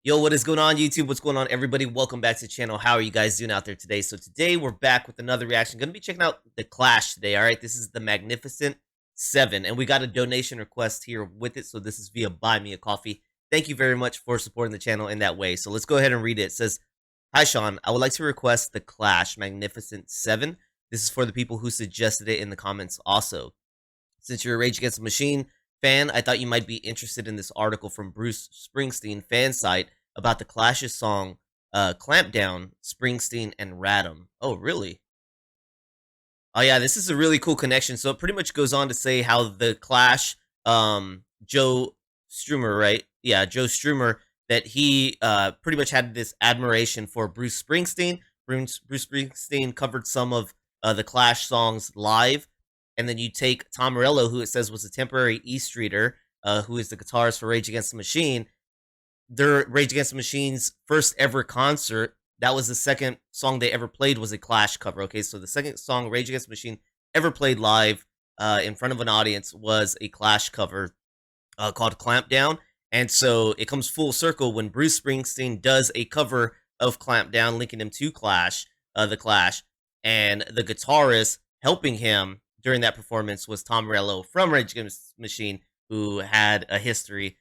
Yo, what is going on, YouTube? What's going on, everybody? Welcome back to the channel. How are you guys doing out there today? So today we're back with another reaction. Going to be checking out The Clash today, all right? This is the Magnificent 7, and we got a donation request here with it, so this is via Buy Me a Coffee. Thank you very much for supporting the channel in that way. So let's go ahead and read it. It says, "Hi, Sean. I would like to request The Clash Magnificent 7. This is for the people who suggested it in the comments also. Since you're a Rage Against the Machine fan, I thought you might be interested in this article from Bruce Springsteen fan site about the Clash's song Clampdown, Springsteen, and Radom." Oh, really? Oh, yeah, this is a really cool connection. So it pretty much goes on to say how the Clash, Joe Strummer, right? Yeah, Joe Strummer, that he pretty much had this admiration for Bruce Springsteen. Bruce Springsteen covered some of the Clash songs live. And then you take Tom Morello, who it says was a temporary E Streeter, who is the guitarist for Rage Against the Machine. Their Rage Against the Machine's first ever concert, that was the second song they ever played, was a Clash cover. Okay, so the second song Rage Against the Machine ever played live in front of an audience was a Clash cover called Clampdown. And so it comes full circle when Bruce Springsteen does a cover of Clampdown, linking him to Clash, the Clash, and the guitarist helping him during that performance was Tom Morello from Rage Against the Machine, who had a history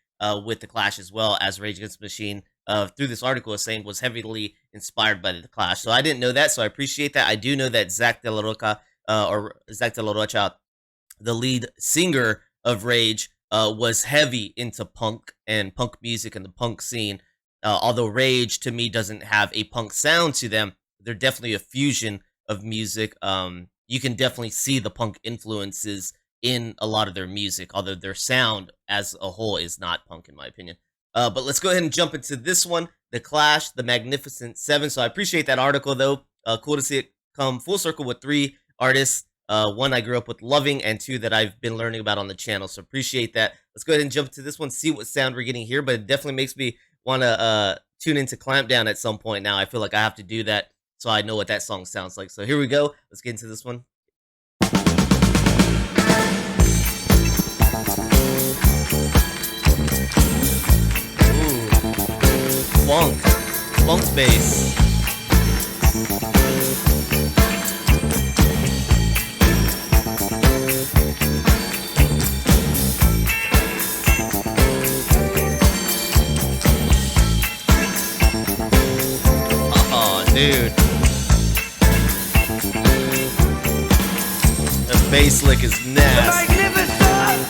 with the Clash as well, as Rage Against the Machine, through this article, is saying was heavily inspired by the Clash. So I didn't know that, so I appreciate that. I do know that Zach De La Rocha, the lead singer of Rage, was heavy into punk and punk music and the punk scene. Although Rage, to me, doesn't have a punk sound to them, they're definitely a fusion of music. You can definitely see the punk influences in a lot of their music, although their sound as a whole is not punk, in my opinion. But let's go ahead and jump into this one, The Clash, the Magnificent 7. So I appreciate that article, though. Cool to see it come full circle with 3 artists. One I grew up with loving, and 2 that I've been learning about on the channel. So appreciate that. Let's go ahead and jump to this one, see what sound we're getting here. But it definitely makes me want to tune into Clampdown at some point now. I feel like I have to do that so I know what that song sounds like. So here we go. Let's get into this one. Ooh, funk bass. Oh, dude. The bass lick is nasty. The Magnificent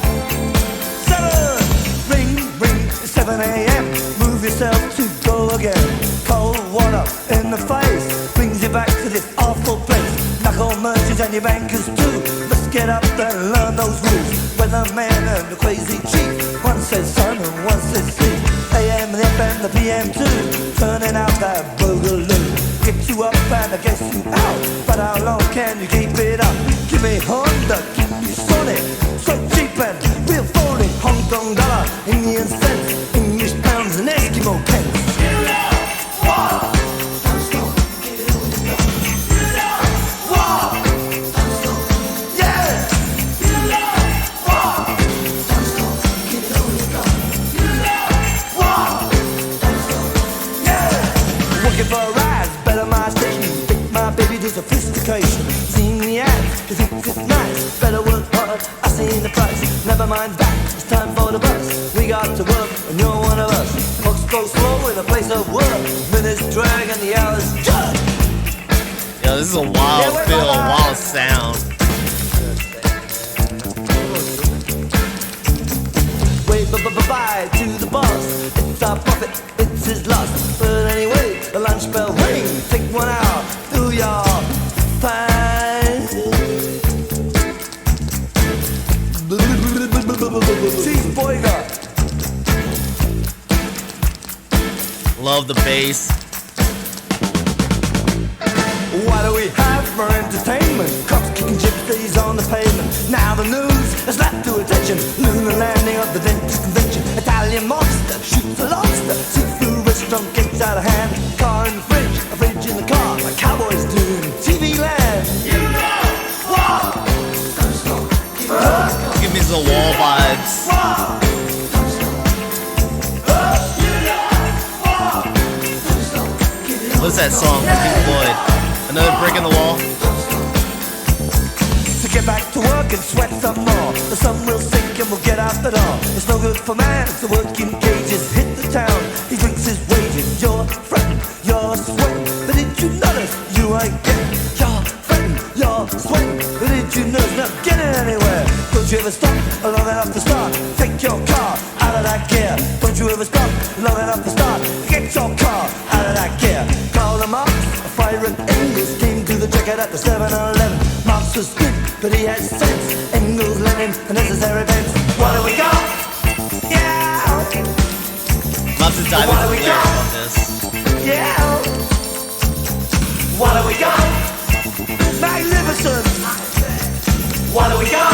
7. Ring, ring, 7 a.m. Move yourself to go again. Cold water in the face brings you back to this awful place. Knuckle merchants and your bankers too. Let's get up and learn those rules. Weatherman and the crazy chief. One says sun and one says sea. AM, the FM, the PM too. Turning out that boogaloo. Get you up and I guess you out. But how long can you keep it up? Give me Honda, give me Sonic. So cheap and real phony. Hong Kong dollar, Indian cents, English pounds and Eskimo pence. Looking for a rise, better my station. Think my baby to sophistication. Seen the ads, cause it's nice. Better work hard, I seen the price. Never mind that, it's time for the bus. We got to work, and you're one of us. Clocks go slow in a place of work. Minutes drag and the hours judge. Yo, this is a wild feel, a wild sound. Wait, bye to the boss. It's our profit, it's his loss. But anyway, the lunch bell ring. Take 1 hour, do your fine. Cheese boyga. Love the bass. What do we have for entertainment? Cops kicking gypsies on the pavement. Now the news has slapped to attention. Lunar landing of the dentist convention. Italian mobster shoots a lobster. Seafood restaurant gets out of hand. Car in the fridge, a fridge in the car. Like cowboys do in TV land. You know what? Give me some wall vibes. You know what? What's that song from Pink Floyd? Another Brick in the Wall? So get back to work and sweat some more. The sun will sink and we'll get out the door. It's no good for man to work in cages. Hit the town, he drinks his wages. You're fretting, you're sweating, but did you notice you ain't getting? You're fretting, you're sweating, but did you notice not getting anywhere? Don't you ever stop long enough to start? Take your car out of that gear. Don't you ever stop long enough to start? Get your car out of that gear. Karl Marx, a fire and Engels came to the checkout at the 7-Eleven. Marx was good, but he had sense. Engels, Lenin, the necessary events. What do we got? Yeah. Lots of diamonds and lyrics on this. Yeah. What do we got? Magnificent. What do we got?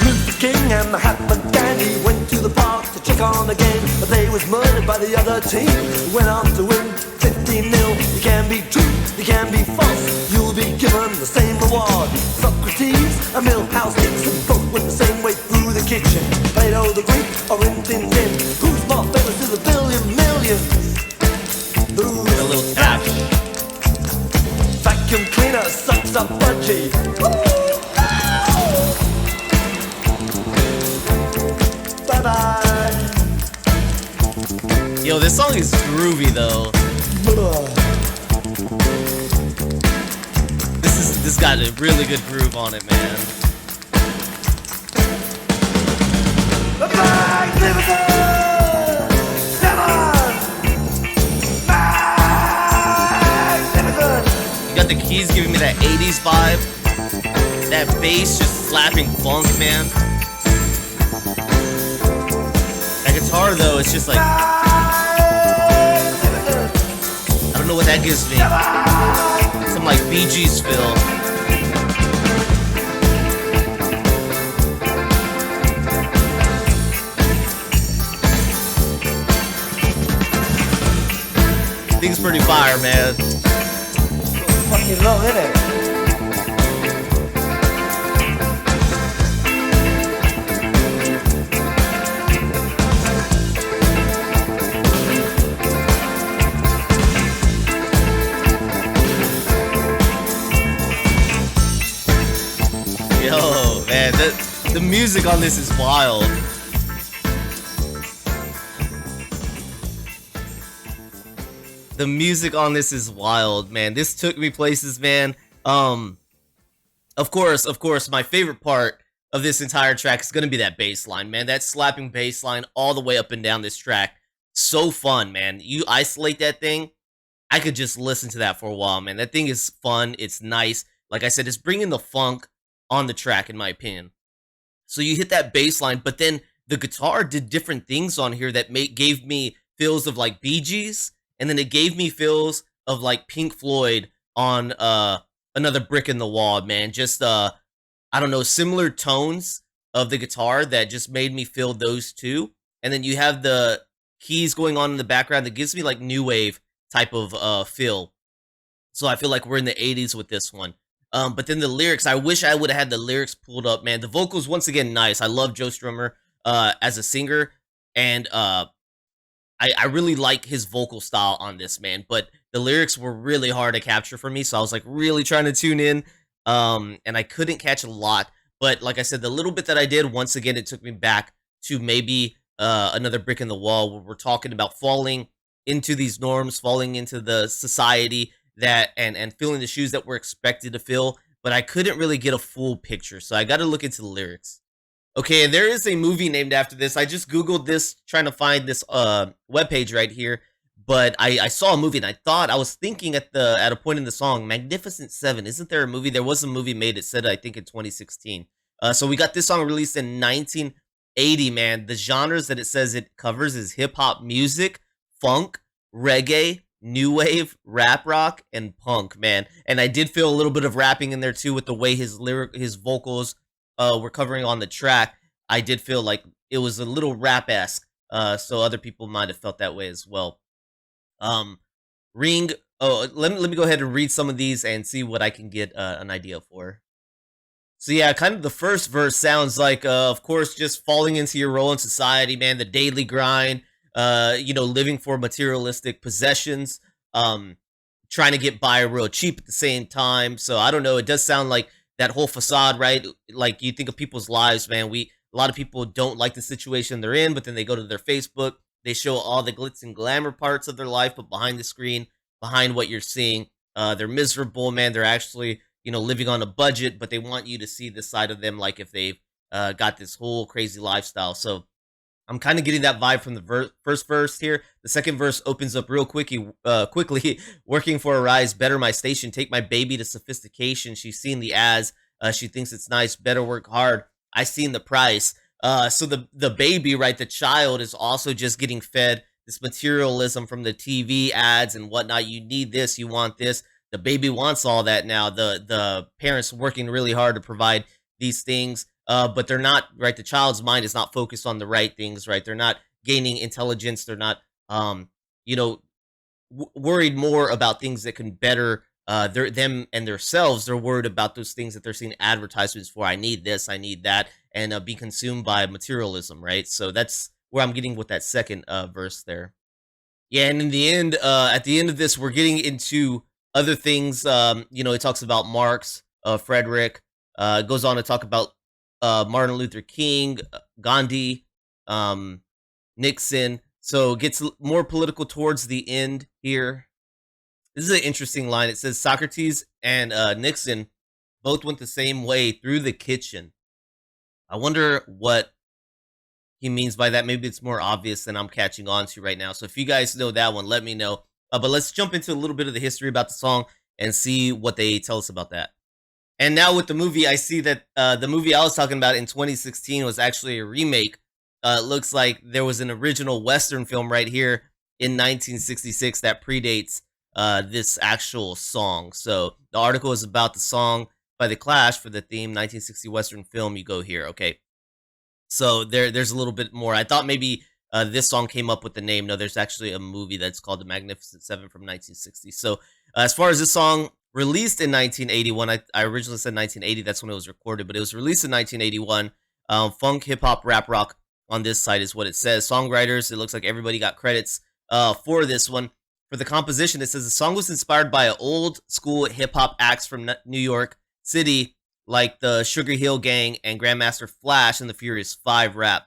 Luther King and Mahatma Gandhi went to the park to check on the game, but they was murdered by the other team. Went on to win 15-0. You can be true, you can be false. You'll be given the same reward. Socrates and Milhouse Dixon both went the same way through the kitchen. Plato the Greek or Rin Tin Tin. Who's more famous to the billion millions? A little tap. Vacuum cleaner sucks up budgie. Bye bye. Yo, this song is groovy though. This got a really good groove on it, man. Magnificent! You got the keys giving me that 80s vibe. That bass just slapping funk, man. That guitar though, it's just like, I don't know what that gives me. Some like Bee Gees feel. Thing's pretty fire, man. Fucking low, innit? Yo, man, the music on this is wild. The music on this is wild, man. This took me places, man. Of course, my favorite part of this entire track is gonna be that bass line, man. That slapping bass line all the way up and down this track. So fun, man. You isolate that thing, I could just listen to that for a while, man. That thing is fun. It's nice. Like I said, it's bringing the funk on the track, in my opinion. So you hit that bass line, but then the guitar did different things on here that gave me feels of like Bee Gees, and then it gave me feels of like Pink Floyd on Another Brick in the Wall, man. Just I don't know, similar tones of the guitar that just made me feel those two. And then you have the keys going on in the background that gives me like new wave type of feel. So I feel like we're in the 80s with this one. But then the lyrics, I wish I would have had the lyrics pulled up, man. The vocals, once again, nice. I love Joe Strummer as a singer, and I really like his vocal style on this, man. But the lyrics were really hard to capture for me, so I was like really trying to tune in, and I couldn't catch a lot. But like I said, the little bit that I did, once again, it took me back to maybe Another Brick in the Wall, where we're talking about falling into these norms, falling into the society that and filling the shoes that we're expected to fill, but I couldn't really get a full picture, so I got to look into the lyrics. Okay, and there is a movie named after this. I just googled this trying to find this webpage right here, but I saw a movie, and I was thinking at a point in the song, Magnificent Seven. Isn't there a movie? There was a movie made. It said, I think, in 2016. So we got this song released in 1980, man. The genres that it says it covers is hip hop music, funk, reggae, new wave, rap rock, and punk, man. And I did feel a little bit of rapping in there too, with the way his vocals were covering on the track. I did feel like it was a little rap-esque, so other people might have felt that way as well. Ring. Oh, let me go ahead and read some of these and see what I can get an idea for. So yeah, kind of the first verse sounds like, of course, just falling into your role in society, man. The daily grind. living for materialistic possessions, um, trying to get by real cheap at the same time. So I don't know. It does sound like that whole facade, right? Like you think of people's lives, man. A lot of people don't like the situation they're in, but then they go to their Facebook, they show all the glitz and glamour parts of their life, but behind the screen, behind what you're seeing, they're miserable, man. They're actually, living on a budget, but they want you to see the side of them, like if they've got this whole crazy lifestyle. So I'm kind of getting that vibe from the first verse here. The second verse opens up real quickly. Working for a rise, better my station, take my baby to sophistication. She's seen the ads, she thinks it's nice. Better work hard. I seen the price. So the baby, right, the child is also just getting fed this materialism from the TV ads and whatnot. You need this, you want this. The baby wants all that now. The parents working really hard to provide these things. But they're not, right. The child's mind is not focused on the right things, right? They're not gaining intelligence. They're not, you know, worried more about things that can better them and themselves. They're worried about those things that they're seeing advertisements for. I need this, I need that, and be consumed by materialism, right? So that's where I'm getting with that second verse there. Yeah, and in the end, at the end of this, we're getting into other things. It talks about Marx, Frederick. Goes on to talk about Martin Luther King, Gandhi, Nixon. So it gets more political towards the end here. This is an interesting line. It says Socrates and Nixon both went the same way through the kitchen. I wonder what he means by that. Maybe it's more obvious than I'm catching on to right now. So if you guys know that one, let me know. But let's jump into a little bit of the history about the song and see what they tell us about that. And now with the movie, I see that the movie I was talking about in 2016 was actually a remake. It looks like there was an original Western film right here in 1966 that predates this actual song. So the article is about the song by The Clash for the theme 1960 Western film. You go here, okay. So there's a little bit more. I thought maybe this song came up with the name. No, there's actually a movie that's called The Magnificent Seven from 1960. So as far as this song, released in 1981, I originally said 1980. That's when it was recorded, but it was released in 1981. Funk, hip hop, rap, rock on this site is what it says. Songwriters, it looks like everybody got credits for this one. For the composition, it says the song was inspired by old school hip hop acts from New York City, like the Sugar Hill Gang and Grandmaster Flash and the Furious 5 rap.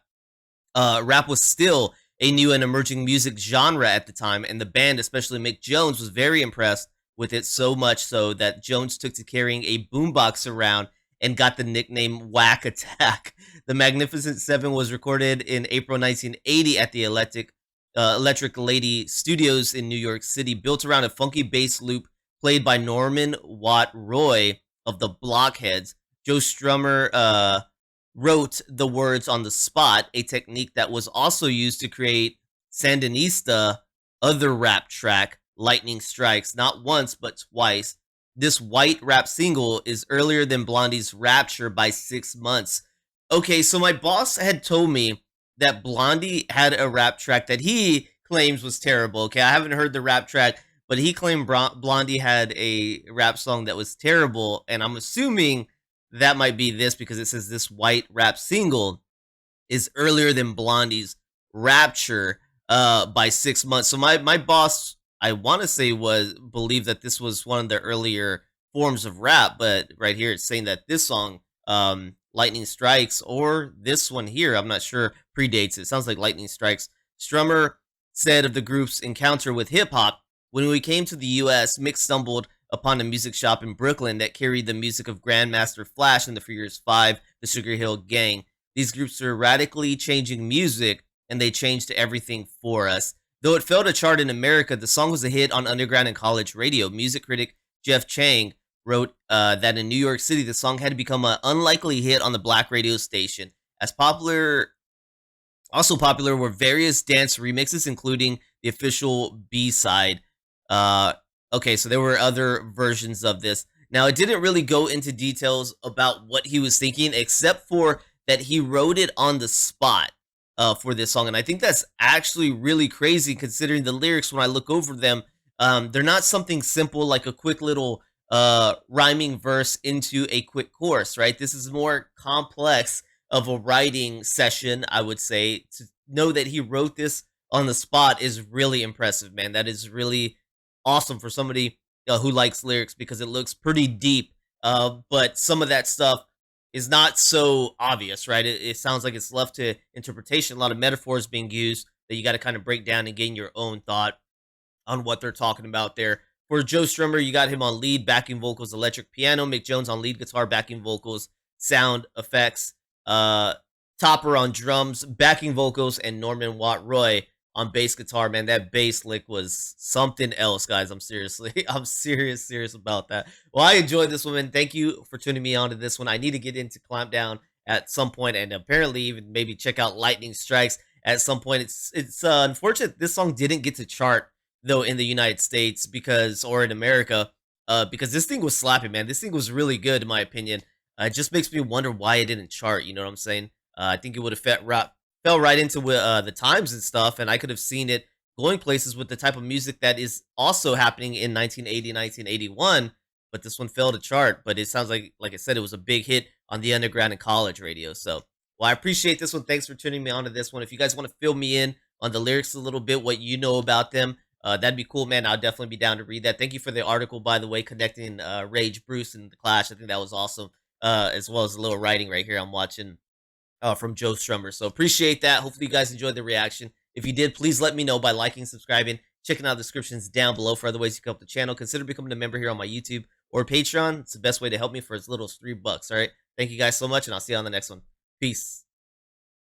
Rap was still a new and emerging music genre at the time, and the band, especially Mick Jones, was very impressed with it, so much so that Jones took to carrying a boombox around and got the nickname Whack Attack. The Magnificent Seven was recorded in April 1980 at the Electric Lady Studios in New York City, built around a funky bass loop played by Norman Watt Roy of the Blockheads. Joe Strummer wrote the words on the spot, a technique that was also used to create Sandinista, other rap track, Lightning Strikes, not once but twice. This white rap single is earlier than Blondie's Rapture by 6 months. Okay, so my boss had told me that Blondie had a rap track that he claims was terrible. Okay, I haven't heard the rap track, but he claimed Blondie had a rap song that was terrible, and I'm assuming that might be this because it says this white rap single is earlier than Blondie's Rapture by 6 months. So my boss, I want to say, believed that this was one of the earlier forms of rap, but right here it's saying that this song, Lightning Strikes, or this one here, I'm not sure, predates it. Sounds like Lightning Strikes. Strummer said of the group's encounter with hip hop, when we came to the US, Mick stumbled upon a music shop in Brooklyn that carried the music of Grandmaster Flash and the Furious 5, the Sugar Hill Gang. These groups were radically changing music, and they changed everything for us. Though it failed to chart in America, the song was a hit on underground and college radio. Music critic Jeff Chang wrote that in New York City, the song had become an unlikely hit on the black radio station. Also popular were various dance remixes, including the official B-side. Okay, so there were other versions of this. Now, it didn't really go into details about what he was thinking, except for that he wrote it on the spot for this song. And I think that's actually really crazy, considering the lyrics, when I look over them, they're not something simple like a quick little rhyming verse into a quick chorus, right? This is more complex of a writing session, I would say. To know that he wrote this on the spot is really impressive, man. That is really awesome for somebody who likes lyrics because it looks pretty deep. But some of that stuff is not so obvious, right? It sounds like it's left to interpretation. A lot of metaphors being used that you got to kind of break down and gain your own thought on what they're talking about there. For Joe Strummer, you got him on lead, backing vocals, electric piano. Mick Jones on lead guitar, backing vocals, sound effects. Topper on drums, backing vocals, and Norman Watt Roy on bass guitar. Man, that bass lick was something else, guys. I'm serious about that. Well, I enjoyed this one, man. Thank you for tuning me on to this one. I need to get into Climb Down at some point, and apparently even maybe check out Lightning Strikes at some point. It's unfortunate this song didn't get to chart though in the United States or in America, because this thing was slapping, man. This thing was really good in my opinion. It just makes me wonder why it didn't chart. You know what I'm saying? I think it would have fell right into the times and stuff, and I could have seen it going places with the type of music that is also happening in 1980, 1981. But this one failed to chart. But it sounds like I said, it was a big hit on the underground and college radio. So, well, I appreciate this one. Thanks for tuning me on to this one. If you guys want to fill me in on the lyrics a little bit, what you know about them, that'd be cool, man. I'll definitely be down to read that. Thank you for the article, by the way, connecting Rage Bruce and the Clash. I think that was awesome, as well as a little writing right here I'm watching from Joe Strummer. So appreciate that. Hopefully you guys enjoyed the reaction. If you did, please let me know by liking, subscribing, checking out the descriptions down below for other ways you can help the channel. Consider becoming a member here on my YouTube or Patreon. It's the best way to help me for as little as $3. All right. Thank you guys so much, and I'll see you on the next one. Peace.